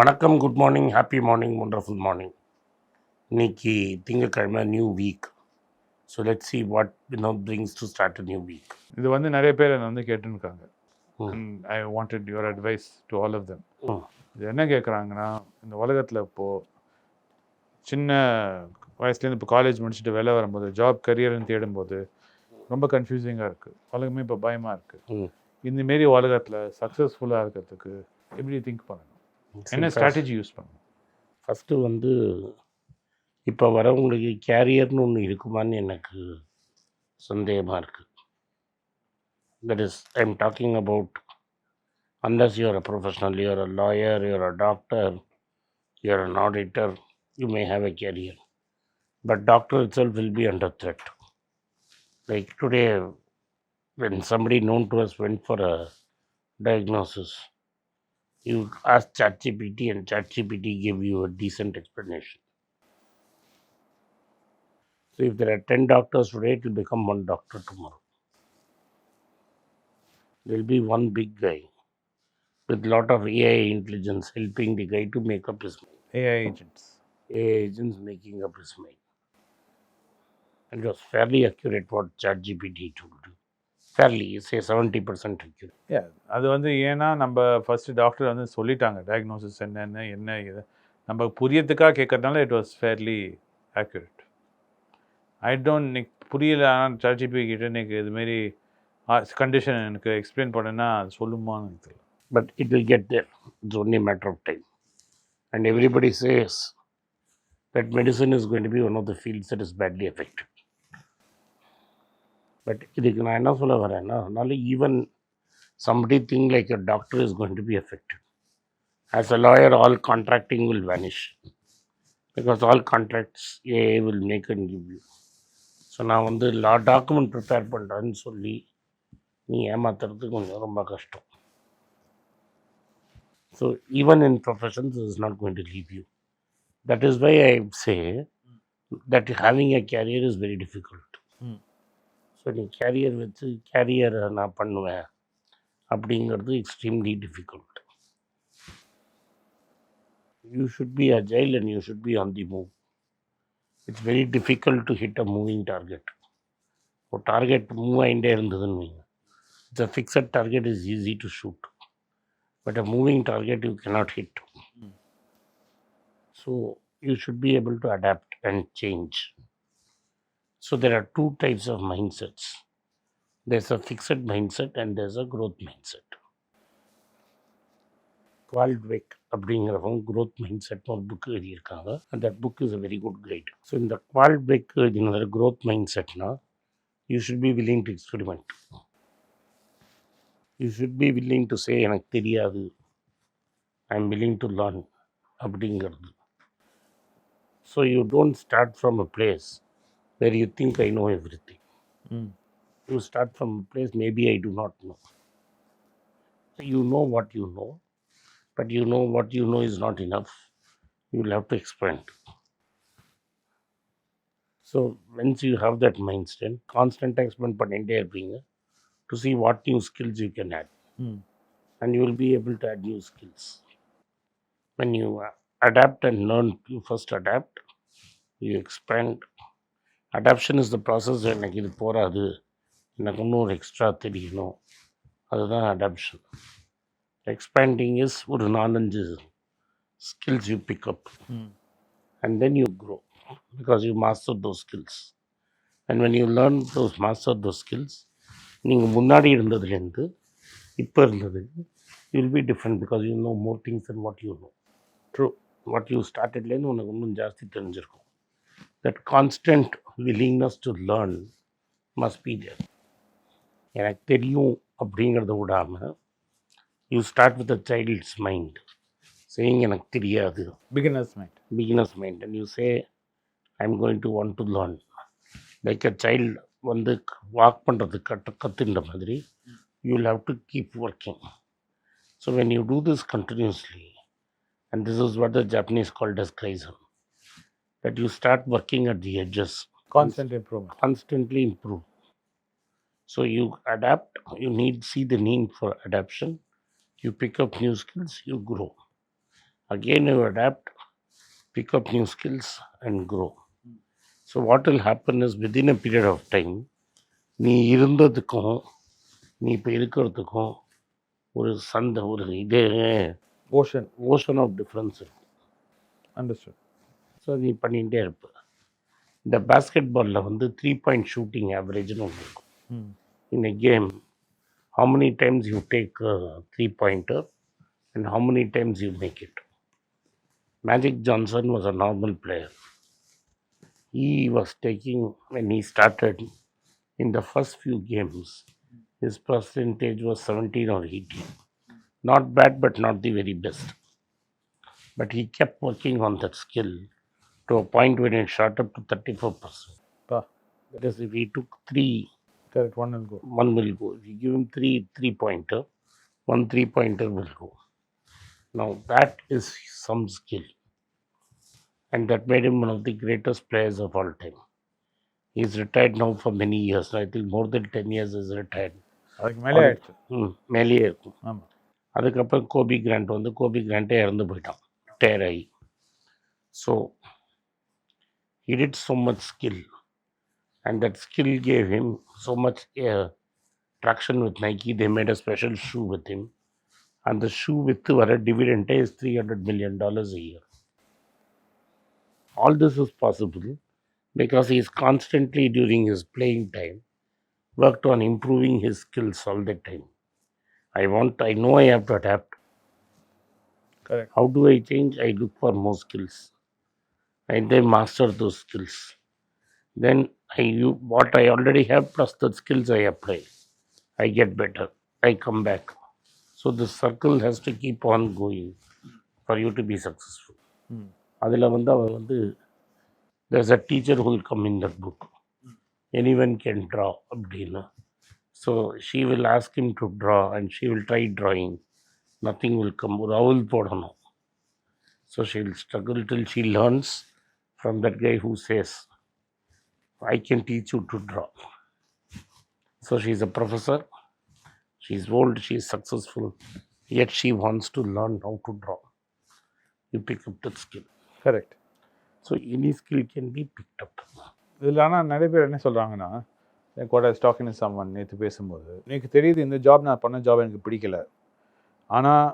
வணக்கம், good morning, happy morning, wonderful morning. இன்னைக்கு திங்கக்கிழமை, new week. So let's see what brings to start a new week. இது வந்து நிறைய பேர் என்னை வந்து கேட்டுருக்காங்க. I wanted your advice to all of them. இது என்ன கேட்குறாங்கன்னா, இந்த உலகத்தில் இப்போது சின்ன வயசுலேருந்து இப்போ காலேஜ் முடிச்சுட்டு வெளில வரும்போது ஜாப் கரியர்னு தேடும்போது ரொம்ப கன்ஃபியூசிங்காக இருக்குது. உலகமே இப்போ பயமாக இருக்குது. இந்தமாரி உலகத்தில் சக்ஸஸ்ஃபுல்லாக இருக்கிறதுக்கு எப்படி திங்க் பண்ணணும், என்ன ஸ்ட்ராட்டஜி யூஸ் பண்ணணும்? ஃபஸ்ட்டு வந்து இப்போ வரவங்களுக்கு கேரியர்னு ஒன்று இருக்குமான்னு எனக்கு சந்தேகமாக இருக்குது. That is I am talking about unless you are a professional, you are a lawyer, you are a doctor, you are an auditor, you may have a career. But doctor itself will be under threat. Like today, when somebody known to us went for a diagnosis, you ask ChatGPT and ChatGPT give you a decent explanation. So if there are 10 doctors today, it will become one doctor tomorrow. There will be one big guy with lot of AI intelligence helping the guy to make up his mind. AI agents. AI agents making up his mind. And it was fairly accurate what ChatGPT told you. Fairly, say 70% accurate. அது வந்து ஏன்னா நம்ம first doctor வந்து சொல்லிட்டாங்க diagnosis என்னென்ன என்ன இது நம்ம புரியறதுக்காக கேட்கறதுனால it was fairly accurate. I don't புரியல, ஆனால் சாட்ஜிபி கிட்ட எனக்கு இதுமாரி கண்டிஷன் எனக்கு எக்ஸ்பிளைன் பண்ணேன்னா அது சொல்லுமான்னு எனக்கு தெரியல. But it will get there. It's only a matter of time. And everybody says that medicine is going to be one of the fields that is badly affected. But இதுக்கு நான் என்ன சொல்ல வரேன்னா, அதனால even somebody think like a doctor is going to be affected. As a lawyer, all contracting will vanish because all contracts AI will make and give you. So நான் வந்து லா document prepare பண்ணுறேன்னு சொல்லி நீ ஏமாத்துறது கொஞ்சம் ரொம்ப கஷ்டம். So even in professions is not going to leave you. That is why I say that having a career is very difficult. So நீ கேரியர் வச்சு கேரியரை நான் பண்ணுவேன் அப்படிங்கிறது extremely difficult. You should be agile and you should be on the move. It's very difficult to hit a moving target. ஒரு target move ஆகிட்டே இருந்ததுன்னு வைங்க, it's a fixed target is easy to shoot, but a moving target you cannot hit. So you should be able to adapt and change. So there are two types of mindsets. There's a fixed mindset and there's a growth mindset. Carol Dweck அப்படிங்கிறவங்க growth மைண்ட் செட்னு ஒரு புக்கு எழுதியிருக்காங்க. அந்த book is a very good guide. So இந்த குவால்ட்வெக் எழுதினது growth மைண்ட் செட்னா, you should be willing to experiment. You should be willing to say எனக்கு தெரியாது, I am willing to learn அப்படிங்கிறது. So you don't start from a place where you think I know everything. You start from a place maybe I do not know. You know what you know, but you know what you know is not enough. You will have to expand. So once you have that mindset, constant expand பண்ணிட்டே இருப்பீங்க to see what new skills you can add. And you will be able to add new skills. When you adapt and learn, you first adapt, you expand. Adaptation is the process. எனக்கு இது போராது, எனக்கு இன்னும் ஒரு extra தெரியணும், அதுதான் adoption. Expanding is ஒரு 4-5 skills you pick up, and then you grow because you master those skills. And when you learn those, master those skills, நீங்கள் முன்னாடி இருந்ததுலேருந்து இப்போ இருந்ததுக்கு you will be different because you know more things than what you know. True. What you startedலேருந்து உனக்கு இன்னும் ஜாஸ்தி தெரிஞ்சிருக்கும். That constant willingness to learn must be there. எனக்கு தெரியும் அப்படிங்கிறத விடாமல் you start with a child's mind saying எனக்கு தெரியாது, beginner's mind, and you say I'm going to want to learn. Like a child வந்து வாக் பண்ணுறது கற்றுன்ற மாதிரி you will have to keep working. So when you do this continuously, and this is what the Japanese called as kaizen, that you start working at the edges, Constant improvement. constantly improve. So you adapt, you see the need for adaptation, you pick up new skills, you grow. Again, you adapt, pick up new skills, and grow. So, what will happen is within a period of time, நீ இருந்ததுக்கும் நீ இப்போ இருக்கிறதுக்கும் ஒரு இதே ocean of difference இருக்கும். Understood. So நீ பண்ணிகிட்டே இருப்ப. இந்த பேஸ்கெட் பாலில் வந்து 3 பாயிண்ட் ஷூட்டிங் ஆவரேஜ்னு ஒன்று இருக்கும். In a game, how many times you take a 3-pointer and how many times you make it. Magic Johnson was a normal player. He was taking, when he started, in the first few games, his percentage was 17 or 18. Not bad, but not the very best. But he kept working on that skill to a point when it shot up to 34%. That is, if he took 3, correct, one will go. One will go. If you give him 3-pointer, 1 3-pointer will go. Now that is some skill. And that made him one of the greatest players of all time. He is retired now for many years. I think more than 10 years is retired. அதுக்கு மேலே ஆயிடுச்சு. மேலேயே இருக்கும். ஆமாம். அதுக்கப்புறம் Gopi Grande இறந்து போயிட்டான், retire ஆகி. So he did so much skill. And that skill gave him so much traction with Nike. They made a special shoe with him. And the shoe with a dividend is $300 million a year. All this is possible because he is constantly, during his playing time, worked on improving his skills all the time. I know I have to adapt. Correct. How do I change? I look for more skills. And then master those skills. Then what I already have plus the skills I apply. I get better. I come back. So the circle has to keep on going for you to be successful. அதில் வந்து there's a teacher who will come in that book. Anyone can draw அப்படின்னா. So she will ask him to draw and she will try drawing. Nothing will come. ஒரு அவள் போடணும். So she will struggle till she learns from that guy who says, I can teach you to draw. So she is a professor. She is old. She is successful. Yet she wants to learn how to draw. You pick up that skill. Correct. So any skill can be picked up. இதில் ஆனால் நிறைய பேர் என்ன சொல்கிறாங்கன்னா, கூட stacking summon நேற்று பேசும்போது, எனக்கு தெரியுது இந்த ஜாப் நான் பண்ண ஜாப் எனக்கு பிடிக்கல, ஆனால்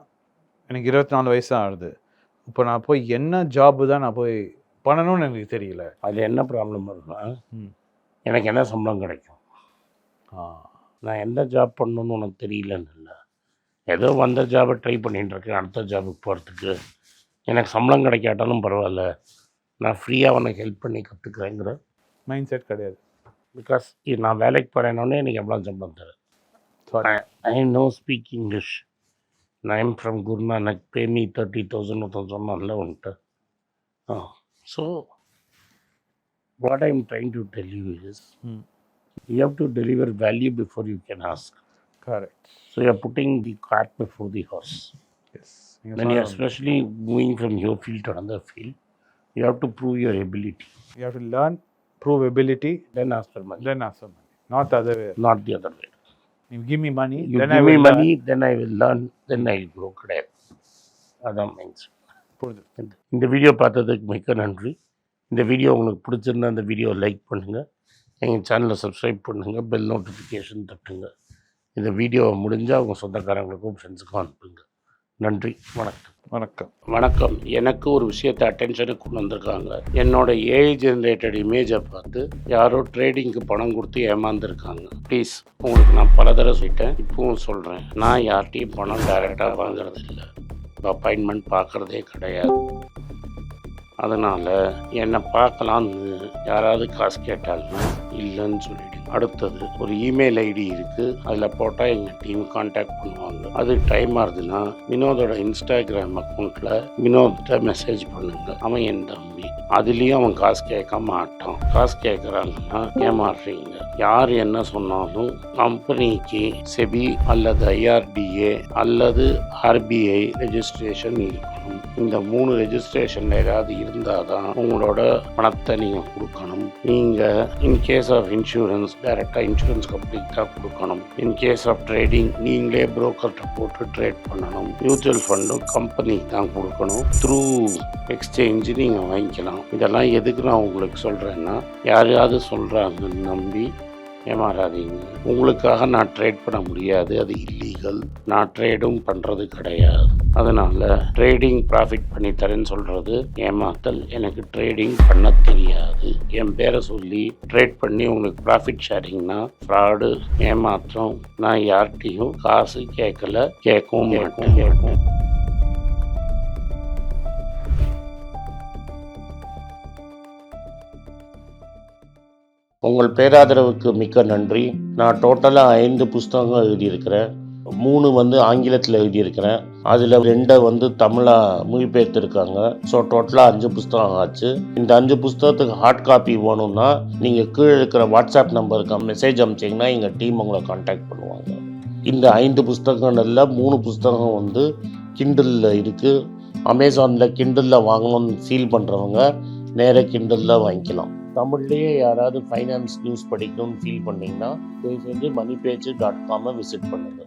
எனக்கு 24 வயசு தான் ஆகுது, இப்போ நான் போய் என்ன ஜாப்பு தான் நான் போய் பண்ணணும்னு எனக்கு தெரியல. அது என்ன ப்ராப்ளம் வருதுன்னா, எனக்கு என்ன சம்பளம் கிடைக்கும், நான் எந்த ஜாப் பண்ணணும்னு உனக்கு தெரியலன்னு இல்லை, ஏதோ வந்த ஜாபை ட்ரை பண்ணிகிட்டு இருக்கேன், அடுத்த ஜாபுக்கு போகிறதுக்கு எனக்கு சம்பளம் கிடைக்காட்டாலும் பரவாயில்ல, நான் ஃப்ரீயாக உனக்கு ஹெல்ப் பண்ணி கற்றுக்குறேங்கிற மைண்ட் செட் கிடையாது. பிகாஸ் நான் வேலைக்கு போகிறேன்னொன்னே எனக்கு எவ்வளோ சம்பளம் தரேன். ஐ நோ ஸ்பீக் இங்கிலீஷ், நான் I'm from Guru Nanak, pay me 30,000 ஒருத்தன் சொன்னான்ல உன்ட்டு. So what I'm trying to tell you is, you have to deliver value before you can ask. Correct. So you're putting the cart before the horse. Yes. When you're especially moving from your field to another field, you have to prove your ability. You have to learn, prove ability, then ask for money. Not the other way. Not the other way. You give me money, you then give I will me money, learn. then I will learn, then I will grow. அதான் means. புரியுது. இந்த video பார்த்ததுக்கு மிக்க நன்றி. இந்த video உங்களுக்கு பிடிச்சிருந்தா இந்த வீடியோ லைக் பண்ணுங்கள், எங்கள் சேனலை சப்ஸ்கிரைப் பண்ணுங்கள், பெல் நோட்டிஃபிகேஷன் தட்டுங்க. இந்த வீடியோவை முடிஞ்சால் உங்கள் சொந்தக்காரங்களுக்கும் ஃப்ரெண்ட்ஸுக்கும் அனுப்புங்க. நன்றி. வணக்கம். எனக்கு ஒரு விஷயத்தை அட்டென்ஷனுக்கு கொண்டு வந்திருக்காங்க. என்னோட ஏஐ ஜென்ரேட்டட் இமேஜை பார்த்து யாரோ ட்ரேடிங்க்கு பணம் கொடுத்து ஏமாந்துருக்காங்க. ப்ளீஸ், உங்களுக்கு நான் பல தடவை சொல்லிட்டேன், இப்பவும் சொல்கிறேன், நான் யார்கிட்டையும் பணம் டைரெக்டாக வாங்குறது இல்லை, அப்பாயின்மெண்ட் பார்க்குறதே கிடையாது. அதனால் என்னை பார்க்கலான்னு யாராவது காசு கேட்டாலும் இல்லைன்னு சொல்லிவிடு. அடுத்தது, ஒரு இமெயில் ஐடி இருக்குது, அதில் போட்டால் எங்கள் டீம் கான்டாக்ட் பண்ணுவாங்க. அது டைம் ஆகுதுன்னா வினோதோட இன்ஸ்டாகிராம் அக்கௌண்ட்டில் வினோத்தை மெசேஜ் பண்ணுங்க. அவன் என் தம்பி, அதுலேயும் அவன் காசு கேட்க மாட்டான். காசு கேட்குறாங்கன்னா ஏமாறுறீங்க. யார் என்ன சொன்னாலும் கம்பெனிக்கு செபி அல்லது IRDA அல்லது RBI ரெஜிஸ்ட்ரேஷன் இருக்கணும். இந்த 3 ரெஜிஸ்ட்ரேஷனில் ஏதாவது இருந்தால் தான் உங்களோட பணத்தை நீங்கள் கொடுக்கணும். நீங்கள் இன் கேஸ் ஆஃப் இன்சூரன்ஸ் டைரெக்டாக இன்சூரன்ஸ் கம்பெனிக்கு தான் கொடுக்கணும். இன் கேஸ் ஆஃப் ட்ரேடிங் நீங்களே புரோக்கர்கிட்ட போட்டு ட்ரேட் பண்ணணும். மியூச்சுவல் ஃபண்டும் கம்பெனிக்கு தான் கொடுக்கணும். த்ரூ எக்ஸ்சேஞ்சு நீங்கள் வாங்கிக்கலாம். இதெல்லாம் எதுக்கு நான் உங்களுக்கு சொல்கிறேன்னா, யாரையாவது சொல்கிறாங்கன்னு நம்பி ஏமாறாதீங்க. உங்களுக்காக நான் ட்ரேட் பண்ண முடியாது, அது இல்லீகல். நான் ட்ரேடும் பண்ணுறது கிடையாது. அதனால் ட்ரேடிங் ப்ராஃபிட் பண்ணி தரேன்னு சொல்கிறது ஏமாத்தல். எனக்கு ட்ரேடிங் பண்ண தெரியாது. என் பேரை சொல்லி ட்ரேட் பண்ணி உங்களுக்கு ப்ராஃபிட் ஷேரிங்னா ஃப்ராடு, ஏமாற்றம். நான் யார்கிட்டையும் காசு கேட்கல, கேட்கவும் மாட்டேன். உங்கள் பேராதரவுக்கு மிக்க நன்றி. நான் டோட்டலாக 5 புஸ்தகங்கள் எழுதியிருக்கிறேன். 3 வந்து ஆங்கிலத்தில் எழுதியிருக்கிறேன். அதில் 2 தமிழாக மொழிபெயர்த்துருக்காங்க. ஸோ டோட்டலாக 5 புஸ்தகம் ஆச்சு. இந்த 5 புஸ்தகத்துக்கு ஹார்ட் காப்பி வேணும்னா நீங்கள் கீழே இருக்கிற வாட்ஸ்அப் நம்பருக்கு மெசேஜ் அனுப்பிச்சிங்கன்னா எங்கள் டீம் உங்களை கான்டாக்ட் பண்ணுவாங்க. இந்த 5 புஸ்தகங்களில் 3 புஸ்தகம் கிண்டலில் இருக்குது. அமேசானில் கிண்டலில் வாங்கணும்னு ஃபீல் பண்ணுறவங்க நேராக கிண்டலில் வாங்கிக்கலாம். தமிழ்லேயே யாராவது ஃபைனான்ஸ் நியூஸ் படிக்கணும்னு ஃபீல் பண்ணிங்கன்னா தயவுசெஞ்சு moneypage.com விசிட் பண்ணுங்கள்.